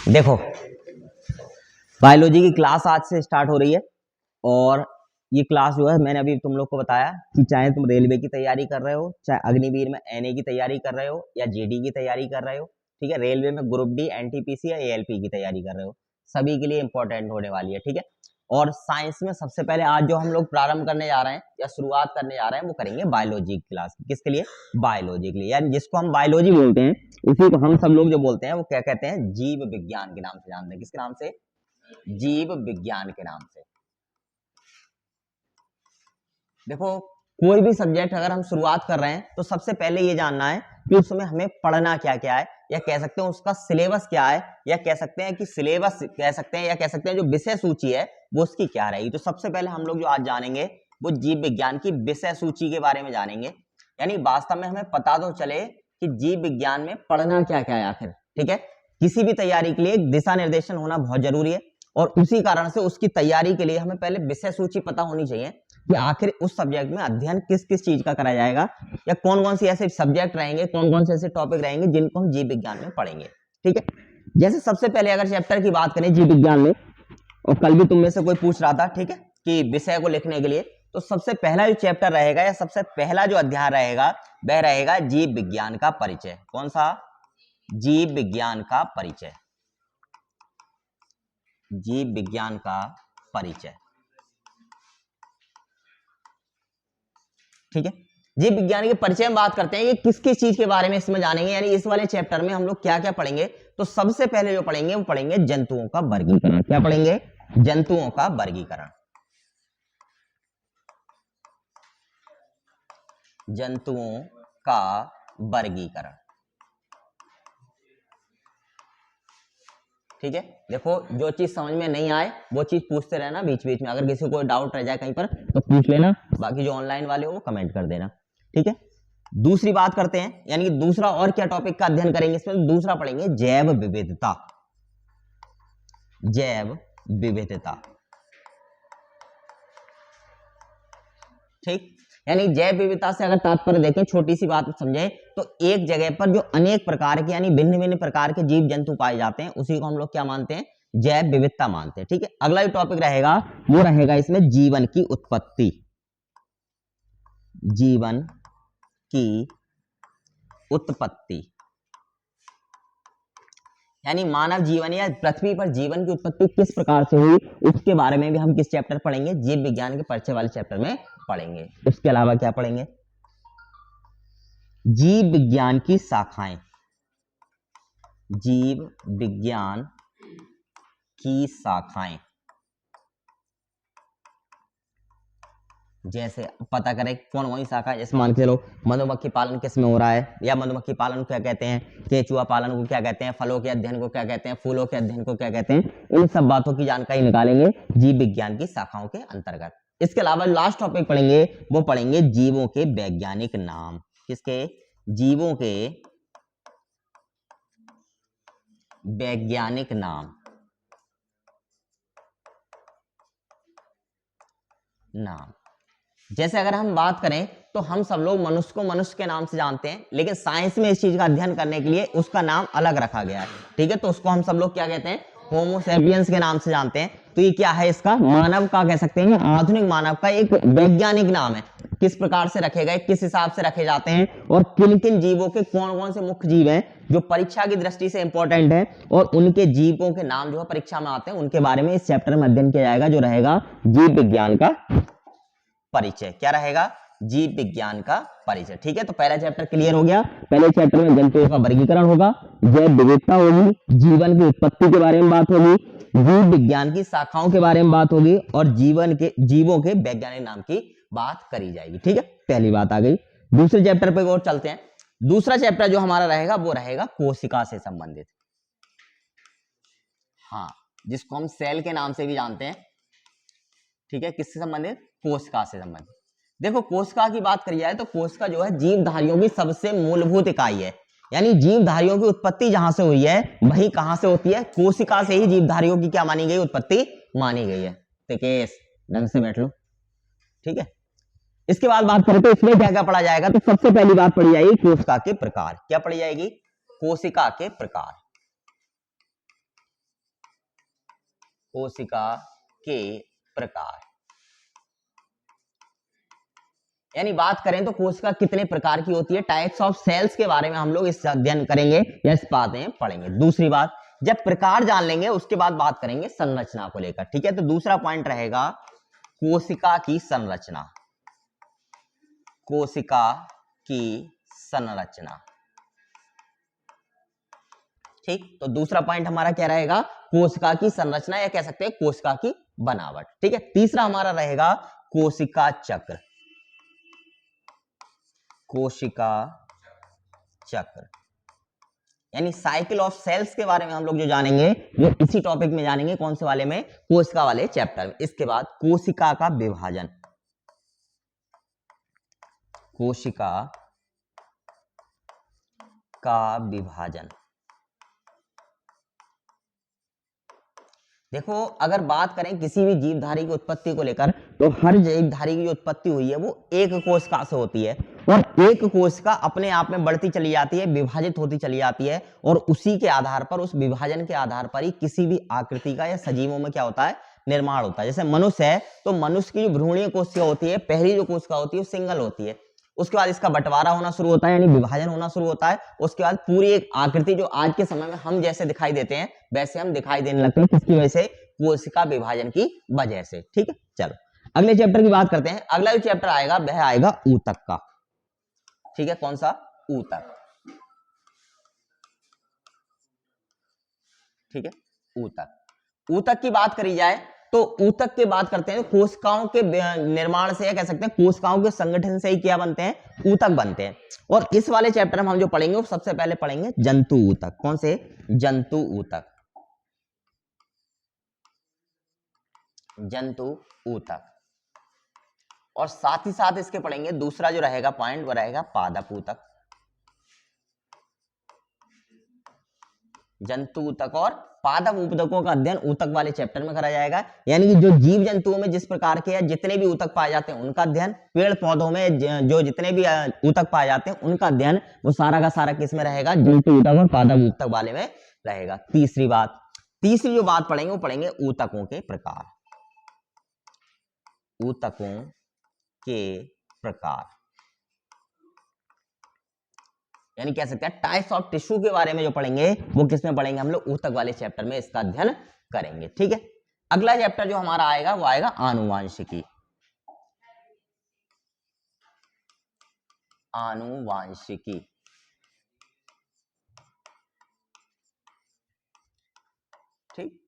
देखो, बायोलॉजी की क्लास आज से स्टार्ट हो रही है और ये क्लास जो है मैंने अभी तुम लोग को बताया कि चाहे तुम रेलवे की तैयारी कर रहे हो, चाहे अग्निवीर में एनए की तैयारी कर रहे हो या जीडी की तैयारी कर रहे हो, ठीक है, रेलवे में ग्रुप डी एनटीपीसी या एएलपी की तैयारी कर रहे हो, सभी के लिए इंपॉर्टेंट होने वाली है, ठीक है। और साइंस में सबसे पहले आज जो हम लोग प्रारंभ करने जा रहे हैं या शुरुआत करने जा रहे हैं वो करेंगे बायोलॉजी की क्लास। किसके लिए? बायोलॉजी के लिए, यानी जिसको हम बायोलॉजी बोलते हैं उसी को हम सब लोग जो बोलते हैं वो क्या कहते हैं? जीव विज्ञान के नाम से जानते हैं। किसके नाम से? जीव विज्ञान के नाम से। देखो, कोई भी सब्जेक्ट अगर हम शुरुआत कर रहे हैं तो सबसे पहले ये जानना है कि उसमें हमें पढ़ना क्या क्या है, या कह सकते हैं उसका सिलेबस क्या है, या कह सकते हैं कि सिलेबस कह सकते हैं, या कह सकते हैं जो विषय सूची है वो उसकी क्या रहेगी। तो सबसे पहले हम लोग जो आज जानेंगे वो जीव विज्ञान की विषय सूची के बारे में जानेंगे, यानी वास्तव में हमें पता तो चले कि जीव विज्ञान में पढ़ना क्या क्या है आखिर, ठीक है। किसी भी तैयारी के लिए एक दिशा निर्देशन होना बहुत जरूरी है और उसी कारण से उसकी तैयारी के लिए हमें पहले विषय सूची पता होनी चाहिए कि आखिर उस सब्जेक्ट में अध्ययन किस किस चीज का कराया जाएगा, या कौन कौन से ऐसे सब्जेक्ट रहेंगे, कौन कौन से ऐसे टॉपिक रहेंगे जिनको हम जीव विज्ञान में पढ़ेंगे, ठीक है। जैसे सबसे पहले अगर चैप्टर की बात करें जीव विज्ञान में, और कल भी तुम में से कोई पूछ रहा था, ठीक है, कि विषय को लिखने के लिए, तो सबसे पहला जो चैप्टर रहेगा या सबसे पहला जो अध्याय रहेगा वह रहेगा जीव विज्ञान का परिचय। कौन सा? जीव विज्ञान का परिचय। जीव विज्ञान का परिचय, ठीक है। जीव विज्ञान के परिचय में बात करते हैं कि किस किस चीज के बारे में इसमें जानेंगे, यानी इस वाले चैप्टर में हम लोग क्या क्या पढ़ेंगे। तो सबसे पहले जो पढ़ेंगे वो पढ़ेंगे जंतुओं का वर्गीकरण। क्या पढ़ेंगे? जंतुओं का वर्गीकरण। जंतुओं का वर्गीकरण, ठीक है। देखो, जो चीज समझ में नहीं आए वो चीज पूछते रहना बीच बीच में, अगर किसी को डाउट रह जाए कहीं पर तो पूछ लेना, बाकी जो ऑनलाइन वाले हो वो कमेंट कर देना, ठीक है। दूसरी बात करते हैं, यानी कि दूसरा और क्या टॉपिक का अध्ययन करेंगे इसमें? दूसरा पढ़ेंगे जैव विविधता। जैव विविधता, ठीक। यानी जैव विविधता से अगर तात्पर्य देखें, छोटी सी बात समझें, तो एक जगह पर जो अनेक प्रकार के यानी भिन्न भिन्न प्रकार के जीव जंतु पाए जाते हैं उसी को हम लोग क्या मानते हैं? जैव विविधता मानते हैं, ठीक है। अगला जो टॉपिक रहेगा वो रहेगा इसमें जीवन की उत्पत्ति। जीवन की उत्पत्ति, यानी मानव जीवन या पृथ्वी पर जीवन की उत्पत्ति किस प्रकार से हुई उसके बारे में भी हम किस चैप्टर पढ़ेंगे? जीव विज्ञान के परिचय वाले चैप्टर में पढ़ेंगे। उसके अलावा क्या पढ़ेंगे? जीव विज्ञान की शाखाएं। जीव विज्ञान की शाखाएं, जैसे पता करें कौन कौन सी शाखा है। जैसे मान के चलो मधुमक्खी पालन किस में हो रहा है, या मधुमक्खी पालन को क्या कहते हैं, केचुआ पालन को क्या कहते हैं, फलों के अध्ययन को क्या कहते हैं, फूलों के अध्ययन को क्या कहते हैं, इन सब बातों की जानकारी निकालेंगे जीव विज्ञान की शाखाओं के अंतर्गत। इसके अलावा लास्ट टॉपिक पढ़ेंगे वो पढ़ेंगे जीवों के वैज्ञानिक नाम। किसके? जीवों के वैज्ञानिक नाम। नाम, जैसे अगर हम बात करें तो हम सब लोग मनुष्य को मनुष्य के नाम से जानते हैं, लेकिन साइंस में इस चीज का अध्ययन करने के लिए उसका नाम अलग रखा गया है, ठीक है। तो उसको हम सब लोग क्या कहते हैं? होमो सेपियंस के नाम से जानते हैं। तो ये क्या है? इसका मानव का कह सकते हैं, आधुनिक मानव का एक वैज्ञानिक नाम है। किस प्रकार से रखे गए, किस हिसाब से रखे जाते हैं, और किन किन जीवों के कौन कौन से मुख्य जीव हैं जो परीक्षा की दृष्टि से इंपॉर्टेंट है, और उनके जीवों के नाम जो है परीक्षा में आते हैं, उनके बारे में इस चैप्टर में अध्ययन किया जाएगा, जो रहेगा जीव विज्ञान का परिचय। क्या रहेगा? जीव विज्ञान का परिचय, ठीक है। तो पहला चैप्टर क्लियर हो गया। पहले चैप्टर में जंतुओं का वर्गीकरण होगा, जैव विविधता होगी, जीवन की उत्पत्ति के बारे में बात होगी, जीव विज्ञान की शाखाओं के बारे में बात होगी, और जीवों के वैज्ञानिक नाम की बात करी जाएगी, ठीक है। पहली बात आ गई। दूसरे चैप्टर पे और चलते हैं। दूसरा चैप्टर जो हमारा रहेगा वो रहेगा कोशिका से संबंधित। हाँ, जिसको हम सेल के नाम से भी जानते हैं, ठीक है। किससे संबंधित? कोशिका से संबंधित। देखो, कोशिका की बात करी जाए तो कोशिका जो है जीवधारियों की सबसे मूलभूत इकाई है, यानी जीवधारियों की उत्पत्ति जहां से हुई है वही कहां से होती है? कोशिका से ही जीवधारियों की क्या मानी गई? उत्पत्ति मानी गई है। तो केस ढंग से बैठ लो, ठीक है। इसके बाद बात करें तो इसमें क्या क्या पढ़ा जाएगा? तो सबसे पहली बात पढ़ी जाएगी कोशिका के प्रकार। क्या पढ़ी जाएगी? कोशिका के प्रकार, कोशिका के प्रकार, यानी बात करें तो कोशिका कितने प्रकार की होती है, टाइप्स ऑफ सेल्स के बारे में हम लोग इस अध्ययन करेंगे या इस बातें पढ़ेंगे। दूसरी बात, जब प्रकार जान लेंगे उसके बाद बात करेंगे संरचना को लेकर, ठीक है। तो दूसरा पॉइंट रहेगा कोशिका की संरचना, कोशिका की संरचना, ठीक। तो दूसरा पॉइंट हमारा क्या रहेगा, कोशिका की संरचना या कह सकते हैं कोशिका की बनावट, ठीक है। तीसरा हमारा रहेगा कोशिका चक्र, कोशिका चक्र, यानी साइकिल ऑफ सेल्स के बारे में हम लोग जो जानेंगे वो इसी टॉपिक में जानेंगे, कौन से वाले में, कोशिका वाले चैप्टर में। इसके बाद कोशिका का विभाजन, कोशिका का विभाजन। देखो अगर बात करें किसी भी जीवधारी की उत्पत्ति को लेकर, तो हर जीवधारी की जो उत्पत्ति हुई है वो एक कोशिका से होती है, और एक कोशिका अपने आप में बढ़ती चली जाती है, विभाजित होती चली जाती है, और उसी के आधार पर, उस विभाजन के आधार पर ही किसी भी आकृति का या सजीवों में क्या होता है, निर्माण होता है। जैसे मनुष्य है तो मनुष्य की जो भ्रूणीय कोशिका होती है, पहली जो कोशिका होती है वो सिंगल होती है, उसके बाद इसका बंटवारा होना शुरू होता है, यानी विभाजन होना शुरू होता है, उसके बाद पूरी एक आकृति जो आज के समय में हम जैसे दिखाई देते हैं वैसे हम दिखाई देने लगते हैं, किसकी वजह से, कोशिका विभाजन की वजह से, ठीक है। चलो अगले चैप्टर की बात करते हैं। अगला जो चैप्टर आएगा वह आएगा ऊतक का, ठीक है। कौन सा, ऊतक, ठीक है। ऊतक, ऊतक की बात करी जाए तो ऊतक की बात करते हैं, कोशिकाओं के निर्माण से, कह सकते हैं कोशिकाओं के संगठन से ही क्या बनते हैं, ऊतक बनते हैं। और इस वाले चैप्टर में हम जो पढ़ेंगे वो सबसे पहले पढ़ेंगे जंतु ऊतक। कौन से, जंतु ऊतक, जंतु ऊतक। और साथ ही साथ इसके पढ़ेंगे दूसरा जो रहेगा पॉइंट वो रहेगा पादप ऊतक, जंतु ऊतक और पादप ऊतकों का अध्ययन ऊतक वाले चैप्टर में करा जाएगा। यानी कि जो जीव जंतुओं में जिस प्रकार के या जितने भी ऊतक पाए जाते हैं उनका अध्ययन, पेड़ पौधों में जो जितने भी ऊतक पाए जाते हैं उनका अध्ययन, वो सारा का सारा किस में रहेगा, जंतु ऊतक और पादप ऊतक वाले में रहेगा। तीसरी बात, तीसरी जो बात पढ़ेंगे वो पढ़ेंगे ऊतकों के प्रकार, ऊतकों के प्रकार, यानी कह सकते हैं टाइप्स ऑफ टिश्यू के बारे में जो पढ़ेंगे वो किसमें पढ़ेंगे, हम लोग ऊतक वाले चैप्टर में इसका अध्ययन करेंगे, ठीक है। अगला चैप्टर जो हमारा आएगा वो आएगा आनुवांशिकी, आनुवांशिकी, ठीक।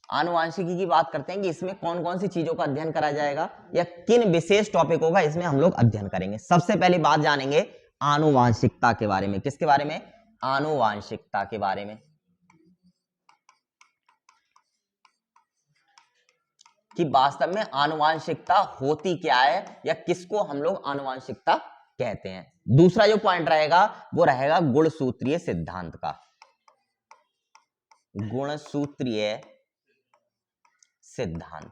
आनुवांशिकी की बात करते हैं कि इसमें कौन कौन सी चीजों का अध्ययन करा जाएगा या किन विशेष टॉपिकों का इसमें हम लोग अध्ययन करेंगे। सबसे पहली बात जानेंगे आनुवांशिकता के बारे में। किसके बारे में, आनुवांशिकता के बारे में, कि वास्तव में आनुवांशिकता होती क्या है या किसको हम लोग आनुवांशिकता कहते हैं। दूसरा जो पॉइंट रहेगा वो रहेगा गुणसूत्रीय सिद्धांत का, गुणसूत्रीय सिद्धांत।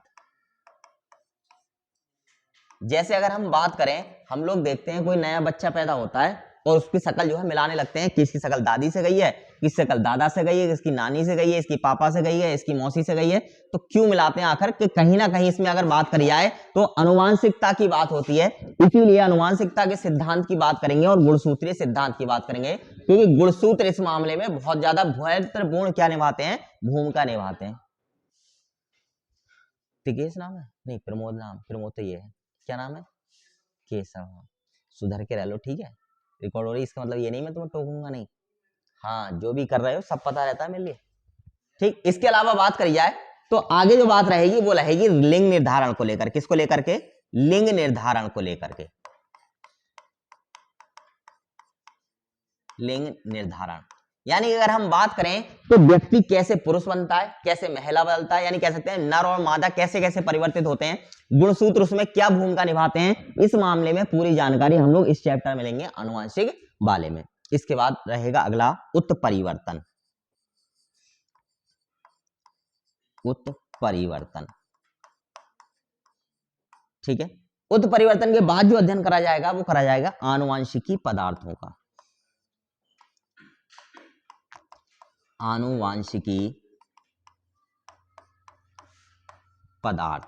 जैसे अगर हम बात करें, हम लोग देखते हैं कोई नया बच्चा पैदा होता है और उसकी शक्ल जो है मिलाने लगते हैं कि इसकी शक्ल दादी से गई है, इसकी शक्ल दादा से गई है, इसकी नानी से गई है, इसकी पापा से गई है, इसकी मौसी से गई है। तो क्यों मिलाते हैं आखिर, कि कहीं ना कहीं इसमें अगर बात करी जाए तो आनुवांशिकता की बात होती है। इसीलिए आनुवांशिकता के सिद्धांत की बात करेंगे और गुणसूत्रीय सिद्धांत की बात करेंगे, क्योंकि गुणसूत्र इस मामले में बहुत ज्यादा महत्वपूर्ण क्या निभाते हैं, भूमिका निभाते हैं। टिकेश नाम है, नहीं प्रमोद नाम, प्रमोद तो ये है, क्या नाम है, केशव। सुधर के रह लो, ठीक है। रिकॉर्ड हो रही, इसका मतलब ये नहीं मैं तुम्हें टोकूंगा नहीं, हाँ जो भी कर रहे हो सब पता रहता है मेरे लिए, ठीक। इसके अलावा बात करी जाए तो आगे जो बात रहेगी वो रहेगी लिंग निर्धारण को लेकर। किसको लेकर के, लिंग निर्धारण को लेकर के, लिंग निर्धारण। यानी अगर हम बात करें तो व्यक्ति कैसे पुरुष बनता है, कैसे महिला बनता है, यानी कह सकते हैं नर और मादा कैसे कैसे परिवर्तित होते हैं, गुणसूत्र उसमें क्या भूमिका निभाते हैं, इस मामले में पूरी जानकारी हम लोग इस चैप्टर में लेंगे, आनुवांशिक वाले में। इसके बाद रहेगा अगला उत्परिवर्तन, उत्परिवर्तन, ठीक है। उत्परिवर्तन के बाद जो अध्ययन करा जाएगा वो करा जाएगा आनुवांशिकी पदार्थों का, आनुवांशिकी पदार्थ,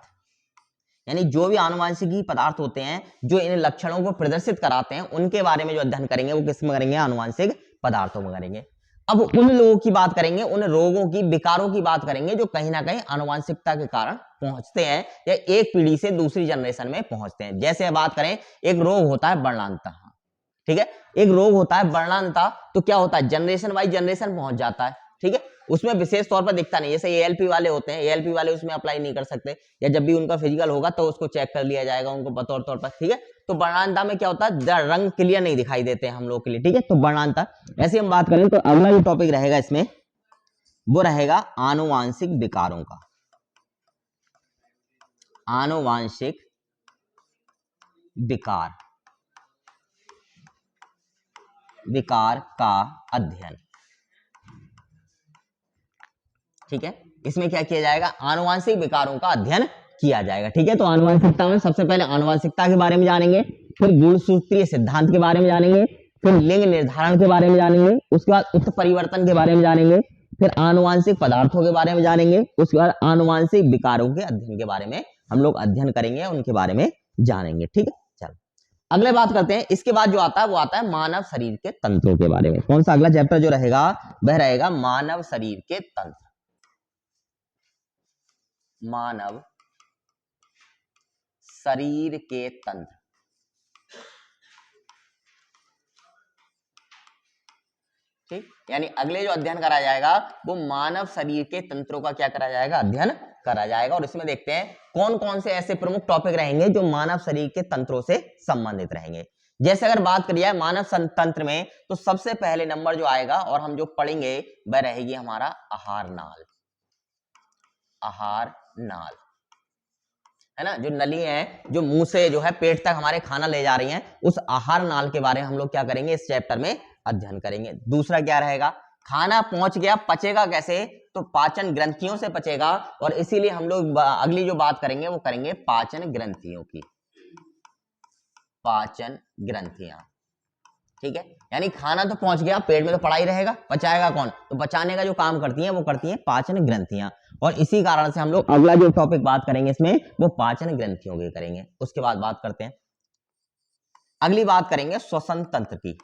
यानी जो भी आनुवांशिकी पदार्थ होते हैं जो इन लक्षणों को प्रदर्शित कराते हैं उनके बारे में जो अध्ययन करेंगे वो किस में करेंगे, आनुवांशिक पदार्थों में करेंगे। अब उन लोगों की बात करेंगे, उन रोगों की, विकारों की बात करेंगे जो कहीं ना कहीं आनुवांशिकता के कारण पहुंचते हैं या एक पीढ़ी से दूसरी जनरेशन में पहुंचते हैं। जैसे बात करें, एक रोग होता है वर्णांता, ठीक है, एक रोग होता है वर्णांता, तो क्या होता है, जनरेशन वाइज जनरेशन पहुंच जाता है, ठीक है, उसमें विशेष तौर पर दिखता नहीं। जैसे एएलपी वाले होते हैं, एएलपी वाले उसमें अप्लाई नहीं कर सकते, या जब भी उनका फिजिकल होगा तो उसको चेक कर लिया जाएगा उनको बतौर तौर पर, ठीक है। तो वर्णांता में क्या होता है, रंग क्लियर नहीं दिखाई देते हैं हम लोग के लिए, ठीक है, तो वर्णांता। ऐसे हम बात करें तो अगला जो टॉपिक रहेगा इसमें वो रहेगा आनुवांशिक विकारों का, आनुवांशिक विकार, विकार का अध्ययन, ठीक है। इसमें क्या किया जाएगा, आनुवांशिक विकारों का अध्ययन किया जाएगा, ठीक है। तो आनुवांशिकता में सबसे पहले आनुवांशिकता के बारे में जानेंगे, फिर गुणसूत्रीय सिद्धांत के बारे में जानेंगे, फिर लिंग निर्धारण के बारे में जानेंगे, उसके बाद उत्परिवर्तन के बारे में जानेंगे, फिर आनुवांशिक पदार्थों के बारे में जानेंगे, उसके बाद आनुवांशिक विकारों के अध्ययन के बारे में हम लोग अध्ययन करेंगे, उनके बारे में जानेंगे, ठीक है। चलो अगले बात करते हैं। इसके बाद जो आता है वो आता है मानव शरीर के तंत्रों के बारे में। कौन सा अगला चैप्टर जो रहेगा वह रहेगा मानव शरीर के तंत्र, मानव शरीर के तंत्र, ठीक, यानी अगले जो अध्ययन करा जाएगा वो मानव शरीर के तंत्रों का क्या करा जाएगा, अध्ययन करा जाएगा। और इसमें देखते हैं कौन कौन से ऐसे प्रमुख टॉपिक रहेंगे जो मानव शरीर के तंत्रों से संबंधित रहेंगे। जैसे अगर बात करी जाए मानव तंत्र में, तो सबसे पहले नंबर जो आएगा और हम जो पढ़ेंगे वह रहेगी हमारा आहार नाल, आहार नाल, है ना, जो नली है जो मुंह से जो है पेट तक हमारे खाना ले जा रही हैं, उस आहार नाल के बारे में हम लोग क्या करेंगे, इस चैप्टर में अध्ययन करेंगे। दूसरा क्या रहेगा, खाना पहुंच गया, पचेगा कैसे, तो पाचन ग्रंथियों से पचेगा, और इसीलिए हम लोग अगली जो बात करेंगे वो करेंगे पाचन ग्रंथियों की, पाचन ग्रंथियां, ठीक है। यानी खाना तो पहुंच गया, पेट में तो पड़ा ही रहेगा, पचाएगा कौन, तो पचाने का जो काम करती हैं वो करती हैं पाचन ग्रंथियां, और इसी कारण से हम लोग अगला जो टॉपिक बात करेंगे इसमें वो पाचन ग्रंथियों की करेंगे। उसके बाद बात करते हैं, अगली बात करेंगे श्वसन तंत्र की,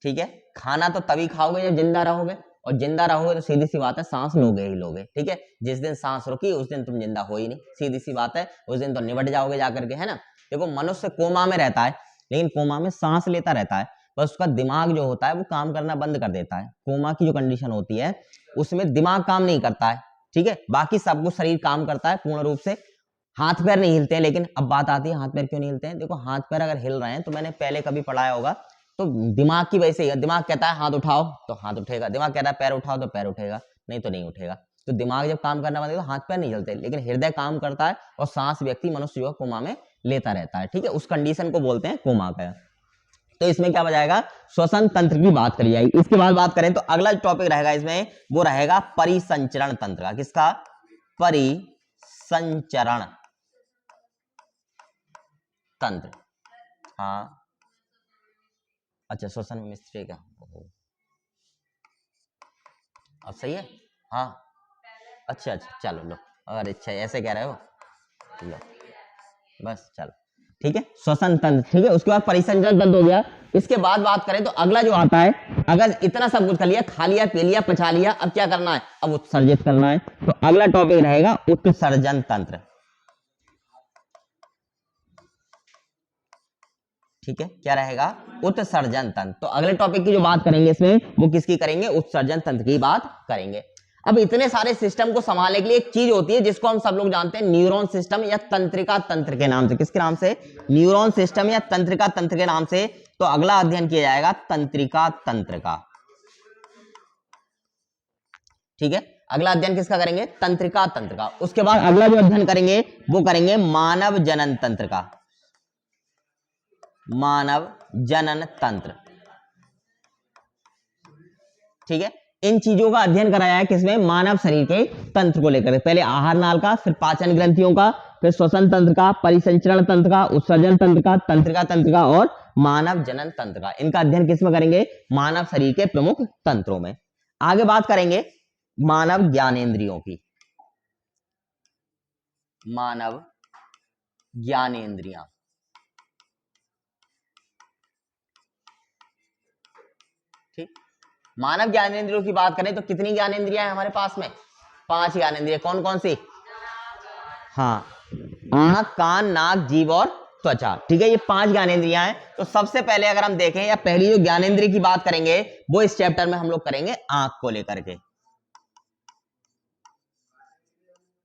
ठीक है। खाना तो तभी खाओगे जब जिंदा रहोगे, और जिंदा रहोगे तो सीधी सी बात है सांस लोगे ही लोगे, ठीक है। जिस दिन सांस रुकी उस दिन तुम जिंदा हो ही नहीं, सीधी सी बात है, उस दिन तो निबट जाओगे जाकर के, है ना। देखो मनुष्य कोमा में रहता है, लेकिन कोमा में सांस लेता रहता है, बस उसका दिमाग जो होता है वो काम करना बंद कर देता है। कोमा की जो कंडीशन होती है उसमें दिमाग काम नहीं करता है, ठीक है, बाकी सब कुछ शरीर काम करता है पूर्ण रूप से, हाथ पैर नहीं हिलते हैं। लेकिन अब बात आती है हाथ पैर क्यों नहीं हिलते हैं, देखो हाथ पैर अगर हिल रहे हैं तो मैंने पहले कभी पढ़ाया होगा, तो दिमाग की वजह से ही, दिमाग कहता है हाथ उठाओ तो हाथ उठेगा, दिमाग कहता है पैर उठाओ तो पैर उठेगा, नहीं तो नहीं उठेगा। तो दिमाग जब काम करना बंद तो हाथ पैर नहीं चलते, लेकिन हृदय काम करता है और सांस व्यक्ति मनुष्य जो है कोमा में लेता रहता है, ठीक है, उस कंडीशन को बोलते हैं कोमा का। तो इसमें क्या बजाएगा, श्वसन तंत्र की बात करी जाएगी। इसके बाद बात करें तो अगला टॉपिक रहेगा इसमें वो रहेगा परिसंचरण तंत्र का, किसका, परिसंचरण तंत्र, हाँ अच्छा श्वसन में मिस्त्री का, अब सही है, हाँ अच्छा अच्छा चलो लो, अरे अच्छा ऐसे कह रहे हो, लो बस चलो ठीक है, श्वसन तंत्र, ठीक है। उसके बाद परिसंचरण तंत्र हो गया। इसके बाद बात करें तो अगला जो आता है, अगर इतना सब कुछ कर लिया, खा लिया पी लिया पचा लिया, अब क्या करना है, अब उत्सर्जित करना है। तो अगला टॉपिक रहेगा उत्सर्जन तंत्र, ठीक है, क्या रहेगा, उत्सर्जन तंत्र। तो अगले टॉपिक की जो बात करेंगे इसमें वो किसकी करेंगे, उत्सर्जन तंत्र की बात करेंगे। अब इतने सारे सिस्टम को संभालने के लिए एक चीज होती है जिसको हम सब लोग जानते हैं न्यूरॉन सिस्टम या तंत्रिका तंत्र के नाम से। किसके नाम से, न्यूरॉन सिस्टम या तंत्रिका तंत्र के नाम से। तो अगला अध्ययन किया जाएगा तंत्रिका तंत्र का, ठीक है, अगला अध्ययन किसका करेंगे, तंत्रिका तंत्र का। उसके बाद अगला जो अध्ययन करेंगे वो करेंगे मानव जनन तंत्र का, मानव जनन तंत्र, ठीक है। इन चीजों का अध्ययन कराया है किसमें, मानव शरीर के तंत्र को लेकर, पहले आहार नाल का, फिर पाचन ग्रंथियों का, फिर श्वसन तंत्र का, परिसंचरण तंत्र का, उत्सर्जन तंत्र का, तंत्रिका तंत्र का और मानव जनन तंत्र का। इनका अध्ययन किस में करेंगे? मानव शरीर के प्रमुख तंत्रों में। आगे बात करेंगे मानव ज्ञानेंद्रियों की। मानव ज्ञानेंद्रियां, ठीक। मानव ज्ञानेंद्रियों की बात करें तो कितनी ज्ञानेंद्रियां हैं हमारे पास में? 5 ज्ञानेंद्रियां। कौन कौन सी? हाँ, आंख, कान, नाक, जीभ और त्वचा, ठीक है। ये 5 ज्ञानेंद्रियां हैं। तो सबसे पहले अगर हम देखें, या पहली जो ज्ञानेंद्रिय की बात करेंगे वो इस चैप्टर में हम लोग करेंगे आंख को लेकर के।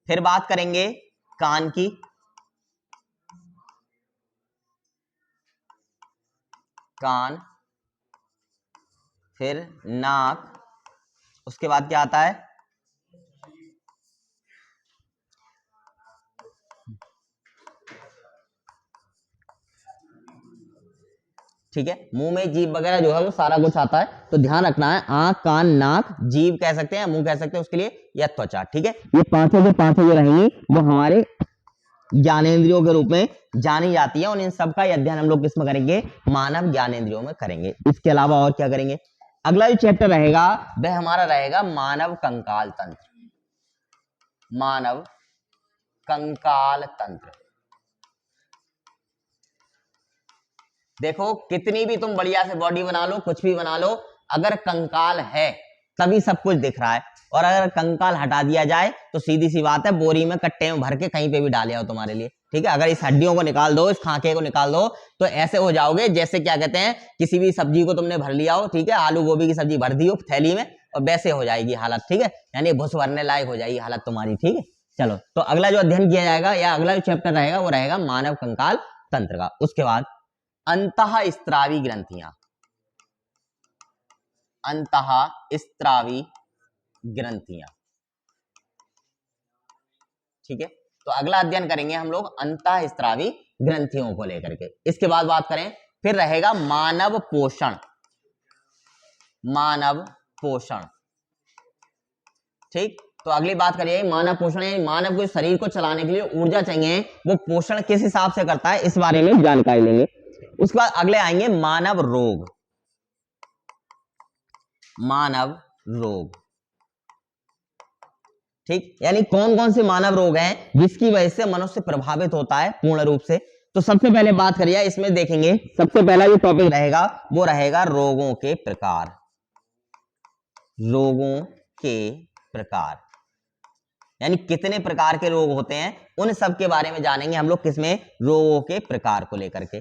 फिर बात करेंगे कान की, कान, फिर नाक, उसके बाद क्या आता है? ठीक है, मुंह में जीभ वगैरह जो है वो सारा कुछ आता है। तो ध्यान रखना है, आंख, कान, नाक, जीभ कह सकते हैं, मुंह कह सकते हैं उसके लिए, या त्वचा, ठीक है। ये पांचों के पांचों जो रहेंगी वो हमारे ज्ञानेंद्रियों के रूप में जानी जाती है, और इन सबका अध्ययन हम लोग किसमें करेंगे? मानव ज्ञानेंद्रियों में करेंगे। इसके अलावा और क्या करेंगे? अगला जो चैप्टर रहेगा वह हमारा रहेगा मानव कंकाल तंत्र। मानव कंकाल तंत्र। देखो, कितनी भी तुम बढ़िया से बॉडी बना लो, कुछ भी बना लो, अगर कंकाल है तभी सब कुछ दिख रहा है, और अगर कंकाल हटा दिया जाए तो सीधी सी बात है, बोरी में कट्टे में भर के कहीं पे भी डाले आओ तुम्हारे लिए, ठीक है। अगर इस हड्डियों को निकाल दो, इस खांचे को निकाल दो, तो ऐसे हो जाओगे जैसे क्या कहते हैं, किसी भी सब्जी को तुमने भर लिया हो, ठीक है, आलू गोभी की सब्जी भर दी हो थैली में, और वैसे हो जाएगी हालत, ठीक है, यानी भुस भरने लायक हो जाएगी हालत तुम्हारी, ठीक है। चलो, तो अगला जो अध्ययन किया जाएगा, या अगला जो चैप्टर रहेगा वो रहेगा मानव कंकाल तंत्र का। उसके बाद अंतःस्त्रावी ग्रंथियां। अंतःस्त्रावी ग्रंथियां, ठीक है। तो अगला अध्ययन करेंगे हम लोग अंतःस्त्रावी ग्रंथियों को लेकर के। इसके बाद बात करें, फिर रहेगा मानव पोषण। मानव पोषण, ठीक। तो अगली बात करिए मानव पोषण है, मानव को शरीर को चलाने के लिए ऊर्जा चाहिए, वो पोषण किस हिसाब से करता है, इस बारे में जानकारी लेंगे। उसके बाद अगले आएंगे मानव रोग। मानव रोग, ठीक, यानी कौन कौन से मानव रोग हैं जिसकी वजह से मनुष्य प्रभावित होता है पूर्ण रूप से। तो सबसे पहले बात करिए, इसमें देखेंगे सबसे पहला जो टॉपिक रहेगा वो रहेगा रोगों के प्रकार। रोगों के प्रकार, यानी कितने प्रकार के रोग होते हैं, उन सब के बारे में जानेंगे हम लोग, किसमें? रोगों के प्रकार को लेकर के।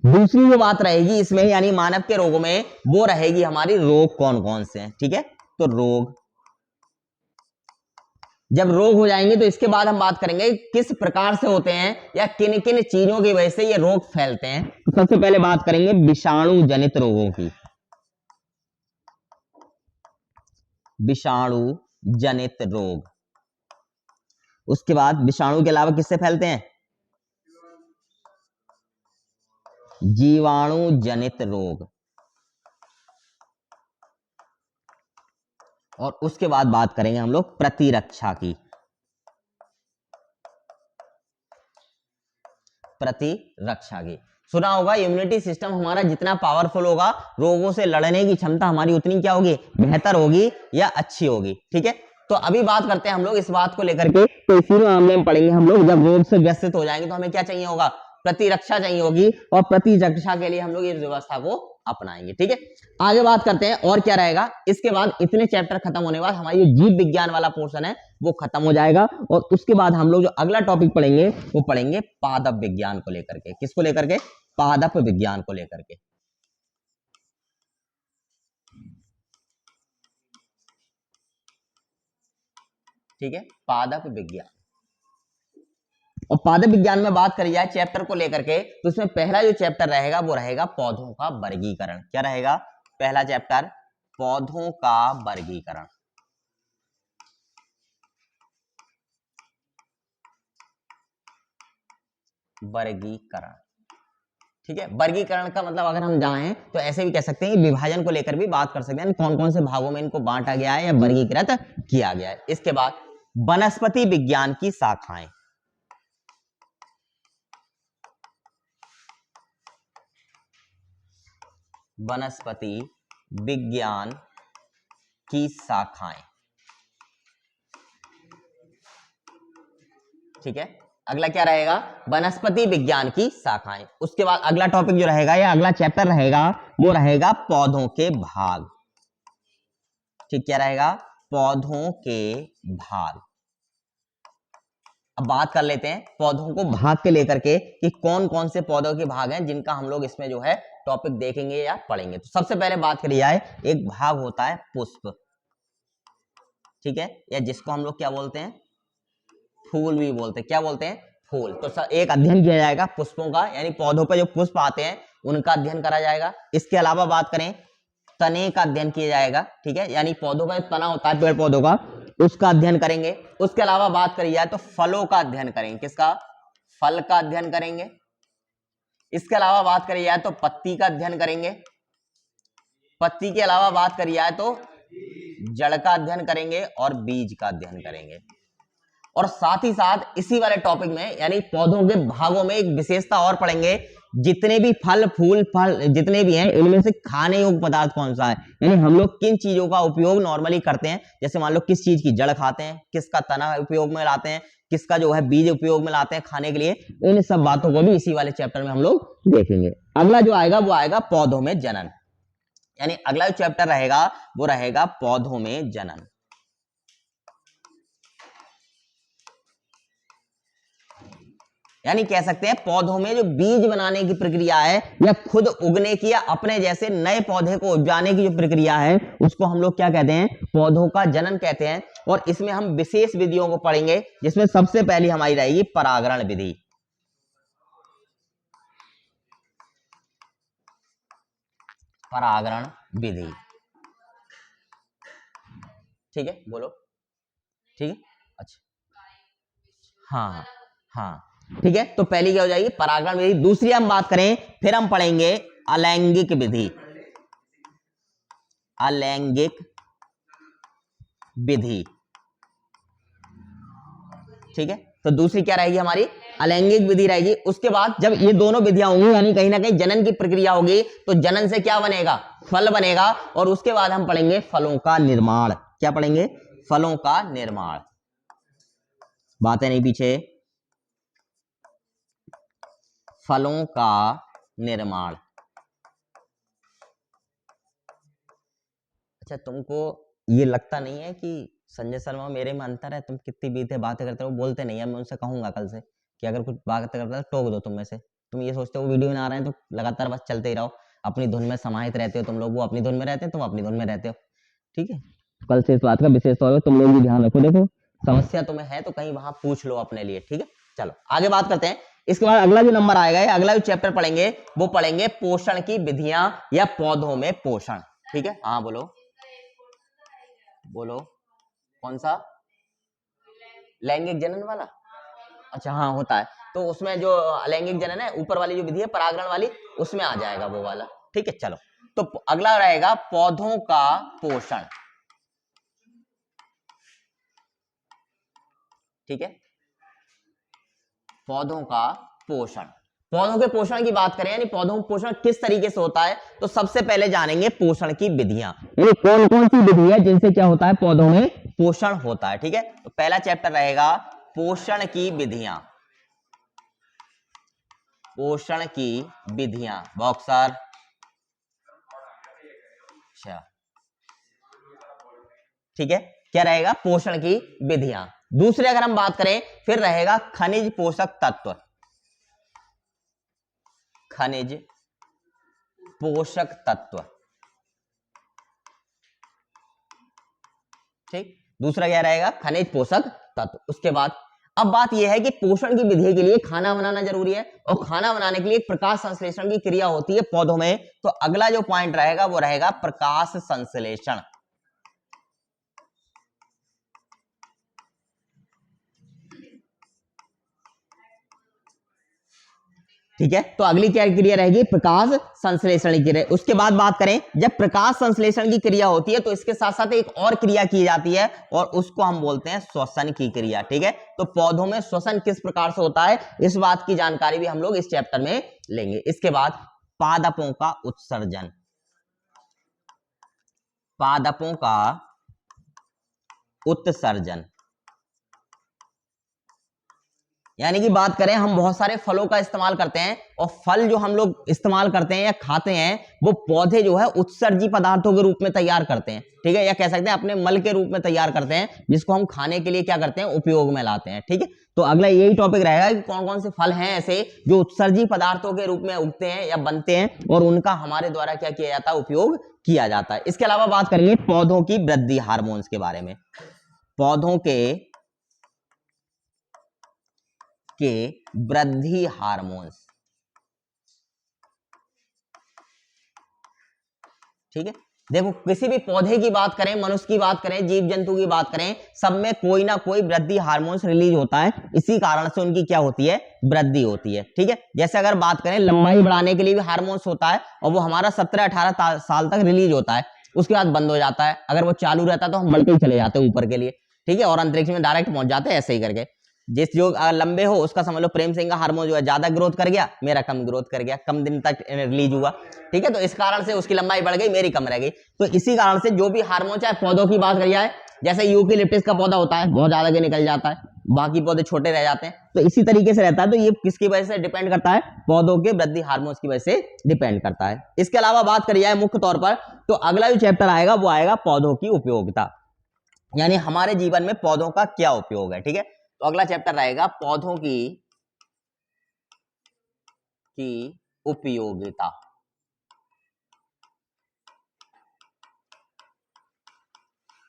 दूसरी जो बात रहेगी इसमें, यानी मानव के रोगों में, वो रहेगी हमारी रोग कौन कौन से हैं, ठीक है। तो रोग, जब रोग हो जाएंगे तो इसके बाद हम बात करेंगे किस प्रकार से होते हैं, या किन किन चीजों की वजह से ये रोग फैलते हैं। तो सबसे पहले बात करेंगे विषाणु जनित रोगों की। विषाणु जनित रोग। उसके बाद विषाणु के अलावा किससे फैलते हैं? जीवाणु जनित रोग। और उसके बाद बात करेंगे हम लोग प्रतिरक्षा की। प्रतिरक्षा की, सुना होगा, इम्यूनिटी सिस्टम हमारा जितना पावरफुल होगा, रोगों से लड़ने की क्षमता हमारी उतनी क्या होगी? बेहतर होगी या अच्छी होगी, ठीक है। तो अभी बात करते हैं हम लोग इस बात को लेकर के, तो इसी मामले में पढ़ेंगे हम लोग, जब रोग से ग्रसित हो जाएंगे तो हमें क्या चाहिए होगा? प्रतिरक्षा चाहिए होगी, और प्रतिरक्षा के लिए हम लोग इस व्यवस्था को अपनाएंगे, ठीक है। आगे बात करते हैं और क्या रहेगा इसके बाद। इतने चैप्टर खत्म होने के बाद हमारी जो जीव विज्ञान वाला पोर्शन है वो खत्म हो जाएगा, और उसके बाद हम लोग जो अगला टॉपिक पढ़ेंगे वो पढ़ेंगे पादप विज्ञान को लेकर के। किसको लेकर के? पादप विज्ञान को लेकर के, ठीक है, पादप विज्ञान। और पादप विज्ञान में बात करी जाए चैप्टर को लेकर के, तो उसमें पहला जो चैप्टर रहेगा वो रहेगा पौधों का वर्गीकरण। क्या रहेगा पहला चैप्टर? पौधों का वर्गीकरण। वर्गीकरण, ठीक है। वर्गीकरण का मतलब अगर हम जाएं तो ऐसे भी कह सकते हैं, विभाजन को लेकर भी बात कर सकते हैं, कौन कौन से भागों में इनको बांटा गया है या वर्गीकृत किया गया है। इसके बाद वनस्पति विज्ञान की शाखाएं। वनस्पति विज्ञान की शाखाएं। ठीक है, अगला क्या रहेगा? वनस्पति विज्ञान की शाखाएं। उसके बाद अगला टॉपिक जो रहेगा या अगला चैप्टर रहेगा वो रहेगा पौधों के भाग। ठीक, क्या रहेगा? पौधों के भाग। अब बात कर लेते हैं पौधों को भाग के लेकर के कि कौन कौन से पौधों के भाग हैं जिनका हम लोग इसमें जो है टॉपिक देखेंगे या पढ़ेंगे। तो सबसे पहले बात करी जाए, एक भाग होता है पुष्प। ठीक है, या जिसको हम लोग क्या बोलते हैं? फूल भी बोलते हैं। क्या बोलते हैं? फूल। तो एक अध्ययन किया जाएगा पुष्पों का, यानी पौधों पर जो पुष्प आते हैं उनका अध्ययन करा जाएगा। इसके अलावा बात करें तने का अध्ययन किया जाएगा। ठीक है, यानी पौधों का तना होता है पेड़ पौधों का, उसका अध्ययन करेंगे। उसके अलावा बात करी जाए तो फलों का अध्ययन करेंगे। किसका? फल का अध्ययन करेंगे। इसके अलावा बात करी जाए तो पत्ती का अध्ययन करेंगे। पत्ती के अलावा बात करी जाए तो जड़ का अध्ययन करेंगे और बीज का अध्ययन करेंगे। और साथ ही साथ इसी वाले टॉपिक में यानी पौधों के भागों में एक विशेषता और पढ़ेंगे, जितने भी फल फूल फल जितने भी हैं इनमें से खाने योग्य पदार्थ कौन सा है, यानी हम लोग किन चीजों का उपयोग नॉर्मली करते हैं। जैसे मान लो किस चीज की जड़ खाते हैं, किसका तना उपयोग में लाते हैं, किसका जो है बीज उपयोग में लाते हैं खाने के लिए। इन सब बातों को भी इसी वाले चैप्टर में हम लोग देखेंगे। अगला जो आएगा वो आएगा पौधों में जनन, यानी अगला जो चैप्टर रहेगा वो रहेगा पौधों में जनन। यानी कह सकते हैं पौधों में जो बीज बनाने की प्रक्रिया है या खुद उगने की या अपने जैसे नए पौधे को उपजाने की जो प्रक्रिया है उसको हम लोग क्या कहते हैं? पौधों का जनन कहते हैं। और इसमें हम विशेष विधियों को पढ़ेंगे, जिसमें सबसे पहली हमारी रहेगी परागण विधि। परागण विधि। ठीक है, बोलो। ठीक है, अच्छा, हाँ हाँ, ठीक है। तो पहली क्या हो जाएगी? परागण विधि। दूसरी हम बात करें, फिर हम पढ़ेंगे अलैंगिक विधि। अलैंगिक विधि। ठीक है, तो दूसरी क्या रहेगी हमारी? अलैंगिक विधि रहेगी। उसके बाद जब ये दोनों विधियां होंगी यानी कहीं ना कहीं जनन की प्रक्रिया होगी, तो जनन से क्या बनेगा? फल बनेगा। और उसके बाद हम पढ़ेंगे फलों का निर्माण। क्या पढ़ेंगे? फलों का निर्माण। बात है नहीं पीछे? फलों का निर्माण। अच्छा, तुमको ये लगता नहीं है कि संजय शर्मा मेरे में अंतर है? तुम कितनी बीते बातें करते हो, बोलते नहीं है। मैं उनसे कहूंगा कल से कि अगर कुछ बात करता है टोक दो तुम में से। तुम ये सोचते हो वीडियो में आ रहे हैं तो लगातार बस चलते ही रहो, अपनी धुन में समाहित रहते हो तुम लोग। वो अपनी धुन में रहते हैं, तुम अपनी धुन में रहते हो। ठीक है, कल से इस बात का विशेष तौर पर तुम लोग भी ध्यान रखो। देखो समस्या तुम्हें है तो कहीं वहां पूछ लो अपने लिए। ठीक है, चलो आगे बात करते हैं। इसके बाद अगला जो नंबर आएगा, अगला जो चैप्टर पढ़ेंगे वो पढ़ेंगे पोषण की विधियां या पौधों में पोषण। ठीक है, हाँ बोलो बोलो। कौन सा? लैंगिक जनन वाला? अच्छा हाँ, होता है। तो उसमें जो लैंगिक जनन है, ऊपर वाली जो विधि है परागण वाली, उसमें आ जाएगा वो वाला। ठीक है, चलो। तो अगला रहेगा पौधों का पोषण। ठीक है, पौधों का पोषण। पौधों के पोषण की बात करें यानी पौधों का पोषण किस तरीके से होता है, तो सबसे पहले जानेंगे पोषण की विधियां, यानी कौन कौन सी विधि है जिनसे क्या होता है? पौधों में पोषण होता है। ठीक है, तो पहला चैप्टर रहेगा पोषण की विधियां। पोषण की विधियां, बॉक्सर। अच्छा, ठीक है, क्या रहेगा? पोषण की विधियां। दूसरे अगर हम बात करें फिर रहेगा खनिज पोषक तत्व। खनिज पोषक तत्व। ठीक, दूसरा क्या रहेगा? खनिज पोषक तत्व। उसके बाद अब बात यह है कि पोषण की विधि के लिए खाना बनाना जरूरी है, और खाना बनाने के लिए प्रकाश संश्लेषण की क्रिया होती है पौधों में। तो अगला जो पॉइंट रहेगा वो रहेगा प्रकाश संश्लेषण। ठीक है, तो अगली क्या क्रिया रहेगी? प्रकाश संश्लेषण की क्रिया। उसके बाद बात करें, जब प्रकाश संश्लेषण की क्रिया होती है तो इसके साथ साथ एक और क्रिया की जाती है और उसको हम बोलते हैं श्वसन की क्रिया। ठीक है, तो पौधों में श्वसन किस प्रकार से होता है इस बात की जानकारी भी हम लोग इस चैप्टर में लेंगे। इसके बाद पादपों का उत्सर्जन। पादपों का उत्सर्जन। यानी कि बात करें, हम बहुत सारे फलों का इस्तेमाल करते हैं और फल जो हम लोग इस्तेमाल करते हैं या खाते हैं वो पौधे जो है उत्सर्जी पदार्थों के रूप में तैयार करते हैं, ठीक है, या कह सकते हैं अपने मल के रूप में तैयार करते हैं, जिसको हम खाने के लिए क्या करते हैं, उपयोग में लाते हैं, ठीक है। तो अगला यही टॉपिक रहेगा कि कौन कौन से फल हैं ऐसे जो उत्सर्जी पदार्थों के रूप में उगते हैं या बनते हैं और उनका हमारे द्वारा क्या किया जाता है, उपयोग किया जाता है। इसके अलावा बात करेंगे पौधों की वृद्धि हार्मोन्स के बारे में। पौधों के वृद्धि हार्मोन्स, ठीक है। देखो, किसी भी पौधे की बात करें, मनुष्य की बात करें, जीव जंतु की बात करें, सब में कोई ना कोई वृद्धि हार्मोन्स रिलीज होता है, इसी कारण से उनकी क्या होती है, वृद्धि होती है, ठीक है। जैसे अगर बात करें, लंबाई बढ़ाने के लिए भी हार्मोन्स होता है और वो हमारा 17-18 साल तक रिलीज होता है, उसके बाद बंद हो जाता है। अगर वो चालू रहता है तो हम बढ़ते ही चले जाते हैं ऊपर के लिए, ठीक है, और अंतरिक्ष में डायरेक्ट पहुंच जाते हैं, ऐसे ही करके। जिस जो लंबे हो उसका समझ लो प्रेम सिंह का हार्मोन जो है ज्यादा ग्रोथ कर गया, मेरा कम ग्रोथ कर गया, कम दिन तक रिलीज हुआ, ठीक है, तो इस कारण से उसकी लंबाई बढ़ गई, मेरी कम रह गई। तो इसी कारण से जो भी हार्मोन, चाहे पौधों की बात करी जाए, जैसे यूकेलिप्टस का पौधा होता है बहुत ज्यादा के निकल जाता है, बाकी पौधे छोटे रह जाते हैं, तो इसी तरीके से रहता है। तो ये किसकी वजह से डिपेंड करता है, पौधों के वृद्धि हार्मोन्स की वजह से डिपेंड करता है। इसके अलावा बात करी जाए मुख्य तौर पर, तो अगला जो चैप्टर आएगा वो आएगा पौधों की उपयोगिता, यानी हमारे जीवन में पौधों का क्या उपयोग है, ठीक है। तो अगला चैप्टर रहेगा पौधों की उपयोगिता,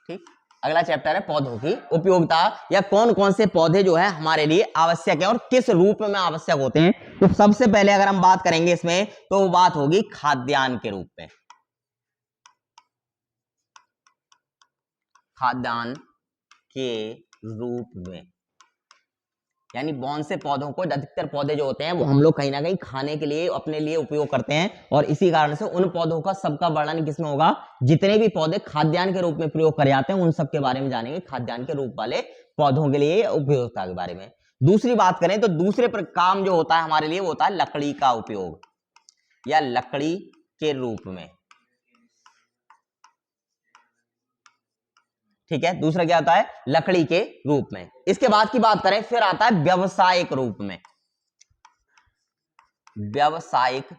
ठीक। अगला चैप्टर है पौधों की उपयोगिता, या कौन कौन से पौधे जो है हमारे लिए आवश्यक है और किस रूप में आवश्यक होते हैं। तो सबसे पहले अगर हम बात करेंगे इसमें, तो वो बात होगी खाद्यान्न के रूप में। खाद्यान्न के रूप में, यानी कौन से पौधों को, अधिकतर पौधे जो होते हैं वो हम लोग कहीं ना कहीं खाने के लिए अपने लिए उपयोग करते हैं, और इसी कारण से उन पौधों का सबका वर्णन किसमें होगा, जितने भी पौधे खाद्यान्न के रूप में प्रयोग करे जाते हैं उन सब के बारे में जानेंगे, खाद्यान्न के रूप वाले पौधों के लिए उपयोगिता के बारे में। दूसरी बात करें तो दूसरे काम जो होता है हमारे लिए वो होता है लकड़ी का उपयोग, या लकड़ी के रूप में, ठीक है। दूसरा क्या होता है, लकड़ी के रूप में। इसके बाद की बात करें, फिर आता है व्यावसायिक रूप में, व्यावसायिक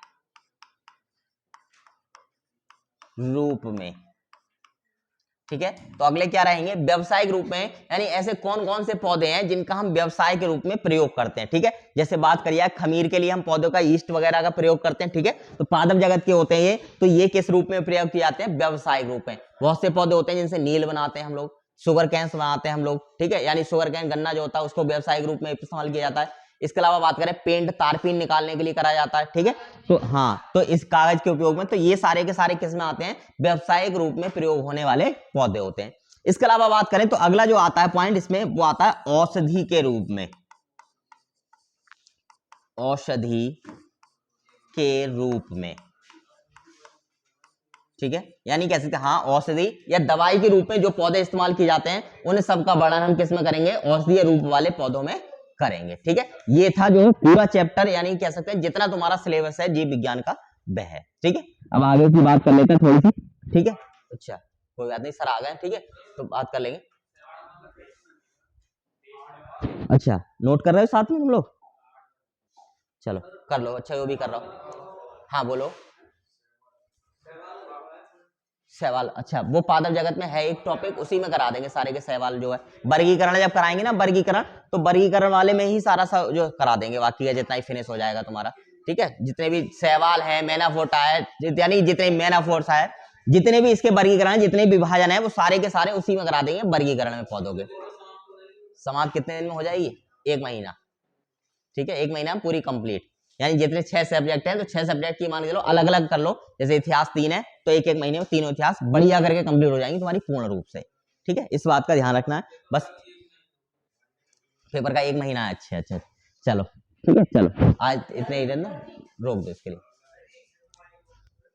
रूप में, ठीक है। तो अगले क्या रहेंगे, व्यावसायिक रूप में, यानी ऐसे कौन कौन से पौधे हैं जिनका हम व्यवसाय के रूप में प्रयोग करते हैं, ठीक है। जैसे बात करिए खमीर के लिए हम पौधों का ईस्ट वगैरह का प्रयोग करते हैं, ठीक है। तो पादप जगत के होते हैं ये, तो ये किस रूप में प्रयोग किए जाते हैं, व्यवसायिक रूप में। बहुत से पौधे होते हैं जिनसे नील बनाते हैं हम लोग, शुगर कैन बनाते हैं हम लोग, ठीक है, यानी शुगर कैन गन्ना जो होता है उसको व्यवसायिक रूप में इस्तेमाल किया जाता है। इसके अलावा बात करें, पेंट तारपीन निकालने के लिए करा जाता है, ठीक है। तो हाँ, तो इस कागज के उपयोग में, तो ये सारे के सारे किस में आते हैं, व्यवसायिक रूप में प्रयोग होने वाले पौधे होते हैं। इसके अलावा बात करें तो अगला जो आता है पॉइंट इसमें, वो आता है औषधि के रूप में, औषधि के रूप में, ठीक है। यानी कह सकते हैं हाँ, औषधि या दवाई के रूप में जो पौधे इस्तेमाल किए जाते हैं उन सब का वर्णन हम किस में करेंगे, औषधीय रूप वाले पौधों में करेंगे, ठीक है। ये था जो पूरा चैप्टर, यानी कह सकते हैं जितना तुम्हारा सिलेबस है जीव विज्ञान का वह है, ठीक है। अब आगे की बात कर लेते हैं थोड़ी सी, ठीक है। अच्छा, कोई बात नहीं, सर आ गए, ठीक है, तो बात कर लेंगे। अच्छा, नोट कर रहे हो साथ में तुम लोग, चलो कर लो, अच्छा वो भी कर रहा हूँ। हाँ बोलो। सवाल, अच्छा वो पादप जगत में है एक टॉपिक, उसी में करा देंगे सारे के सवाल जो है। वर्गीकरण जब कराएंगे ना, वर्गीकरण, तो वर्गीकरण वाले में ही सारा जो करा देंगे, बाकी का जितना ही फिनिश हो जाएगा तुम्हारा, ठीक है। जितने भी सवाल है, मैनाफोर्टा है, यानी जितने मैनाफोर्स है, जितने भी इसके वर्गीकरण है, जितने विभाजन है, वो सारे के सारे उसी में करा देंगे वर्गीकरण में पौधों के। समाप्त कितने दिन में हो जाएगी, 1 महीना, ठीक है, 1 महीना पूरी कंप्लीट। यानी जितने 6 सब्जेक्ट हैं तो 6 सब्जेक्ट की मान के चलो अलग अलग कर लो, जैसे इतिहास 3 है तो एक एक महीने में तीनों इतिहास बढ़िया करके कंप्लीट हो जाएंगी तुम्हारी पूर्ण रूप से, ठीक है। इस बात का ध्यान रखना है बस, पेपर का 1 महीना है। अच्छा अच्छा, चलो ठीक है, चलो आज इतने ही दिन ना रोक दो इसके लिए।